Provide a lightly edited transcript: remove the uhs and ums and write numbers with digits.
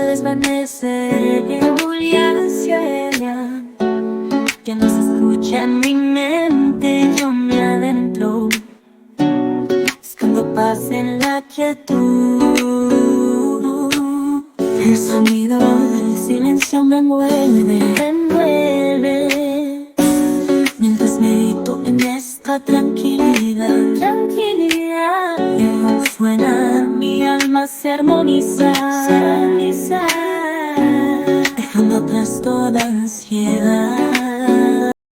desvanece ya que no se escucha en mi mente. Yo me adentro buscando paz en la quietud. El sonido del silencio me envuelve mientras medito en esta tranquilidad. Que suena, mi alma se armoniza, dejando atrás toda ansiedad.